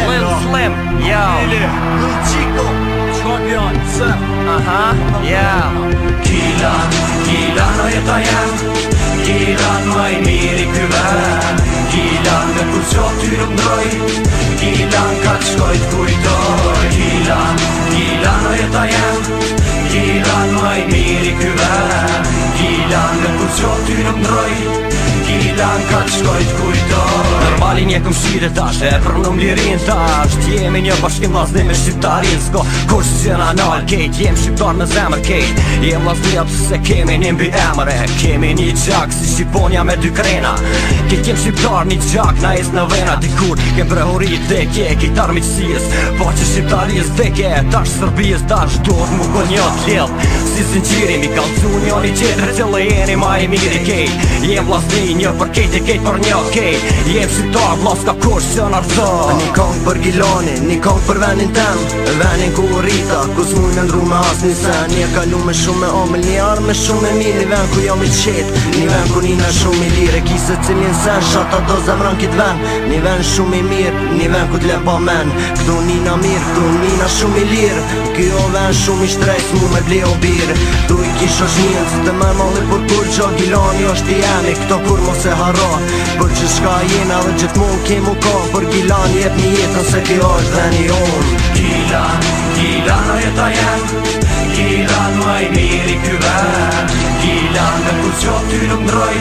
Lil Slim, yo Lil Chico, Scorpion, yeah. Gilan o jeta jem Gilan ma I miri kyvern Gilan me kur qo ty rëmdroj Gilan ka të shkojt kujtoj Gilan o jeta jem Gilan ma I miri kyvern Gilan me kur qo ty rëmdroj Gilan ka të shkojt kujtoj Normalin je këm shire tash e për në mlirin tash T'jemi një bashkim vlasni me shqiptarin S'ko kush qena nal kejt Jem shqiptar në zemër kejt Jem vlasni apë se kemi një mbi emre Kemi një gjak si Shqiponja me dy krena Kejt jem shqiptar një gjak na jes në vena Dikur kem prehorit dhe kje kejt armiqësijës Po që shqiptarijës dhe kje tash Sërbijës tash duhet mu ko një t'ljell Si sinqiri mi kalcu një një qetre Cëllë jeni ma I miri kejt Jem vlasni një për kejt e kejt për një kejt Jem shqiptar vlas ka kush që nërzo një kong për Gilani, një kong për venin tem Venin ku u rita, ku s'muj me ndru me as një sen Një kalu me shumë me omël, një arë me shumë me mirë Një ven ku jam I qet, një ven ku nina shumë I lirë E kise cilin sen, shata do zemran kit ven Një ven shumë I mirë, një ven ku t'le pa men Këtu nina mirë, këtu nina shumë I lirë Kjo ven shumë I shtrejt, mu me ble o birë Tu I kish është njën, si të me malli për kur gjo Gilani është I jemi, këto kur mos e harra Për që shka jena dhe gjithmon kemu ka Për Gilan jep një jetën se kjo është dhe një onë Gilan o jeta jem Gilan ma I miri kyvern Gilan me kur qo ty rëmdroj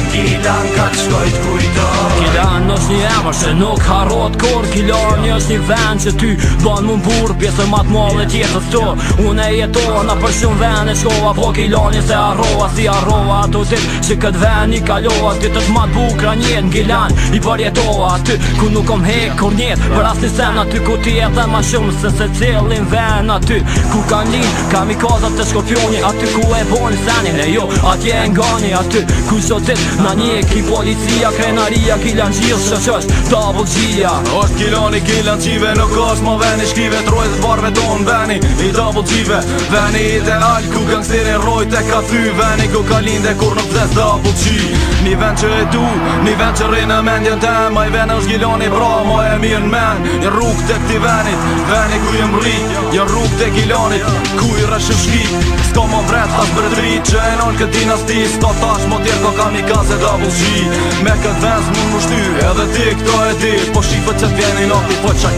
Gilan ka të shkojt kujtoj Gilan është një emër që nuk harrot kur Gilan është një vend që ty ban mu mbur Pjesën mat mall e tjetës tu Unë e jetoha në për shumë vend e shkova Po Gilani se harrova si harrova Ato dit që këtë vend I kalova Ditët mat bukra njet në Gilan I përjetova aty ku nuk kom hek kur njet Për as një sen aty ku ti jetë ma shumë Se se cilin vend aty Ku kan lin kamikazat të Shkorpioni Aty ku e boni senin e jo Atje e ngani aty ku zot dit Na njeki policia, krenaria, Gilan gjith shëqës, double G-ja Është Gilani, Gilan qive, nuk është ma veni shkive Trojt të barve tonë veni, I double G-ve Veni ideal, ku gangsterin rojt e ka thy Veni ku ka linde kur nuk vdes double G Një vend që e du, një vend që rrinë mendjen tem Ma I ven është Gilani bra, ma e mirë në men Një rrug të këti venit, veni ku jem rrit Një rrug të Gilanit, ku I rëshim shkip S'ka ma vret, tas për drit që e nol këtë dinasti S'ka tash, mo tjerë ka kamikaze double G Me këtë vend s'mun më shty, edhe ti këto e di Po shifët që t'vjeni nati, po qaj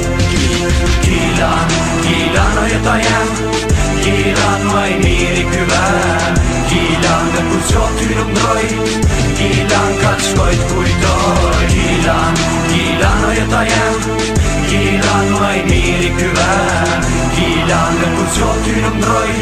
Gilan o jeta jem Gilan ma I miri kyvern Gilan me kur qo ty rëmdroj Gilan ka të shkojt kujtoj Gilan o jeta jem Gilan ma I miri kyvern Gilan me kur qo ty rëmdroj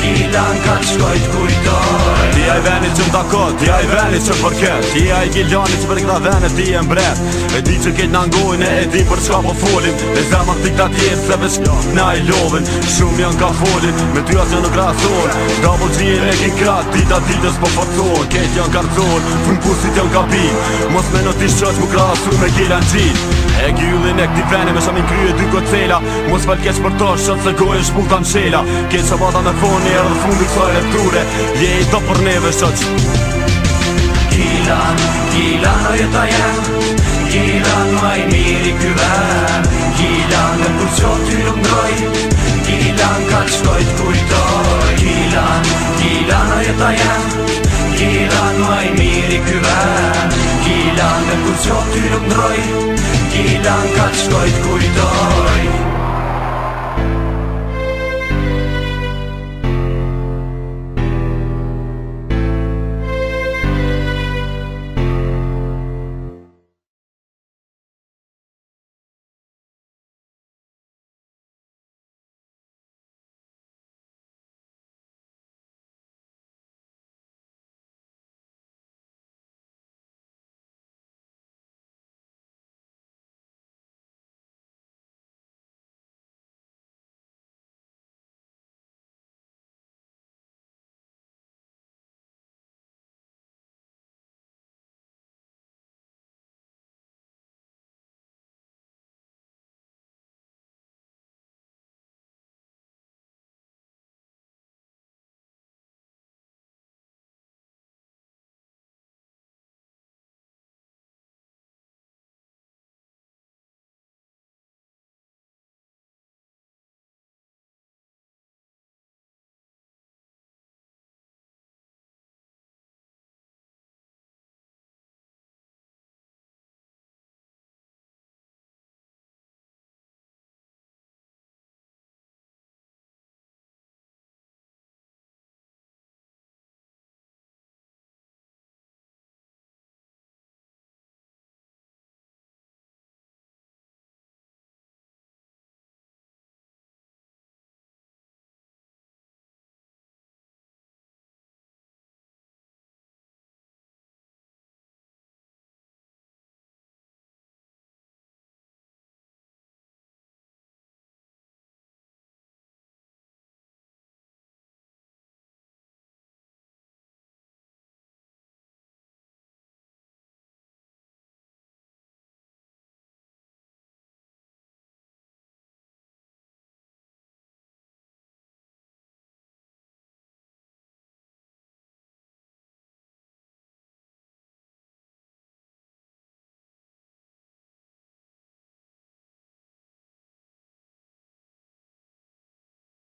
Gilan ka të shkojt kujtoj Ti a I venit që m'ta kot, ti a I venit që përket Ti a I Gilanit që për këta venet ti e mbret E di që kejt n'angojnë e di për çka po folim E zemën t'i këta tjetë se veç na I lovin Shumë janë ka folin, me ty asë nuk rasor Double G-in e kin krat, dita ditës po forcor Kejt janë karcor, fun pusit janë ka pi Mos me në t'i shqoq mu krasur me Gilan G E gyllin e këti vene me shamin krye dy kocela Mos fal keq për to shot se gojë shpullta n'shela Keq që bata me foni erë dhe fundi kësaj lepture Je I do për neve shoq Gilan o jeta jem Gilan ma I miri kyvern Gilan me kur qo ty rëmdroj Gilan ka të shkojt kujtoj Gilan o jeta jem Gilan ma I miri kyvern Gilan me kur qo ty rëmdroj Gilan ka të shkojt kujtoj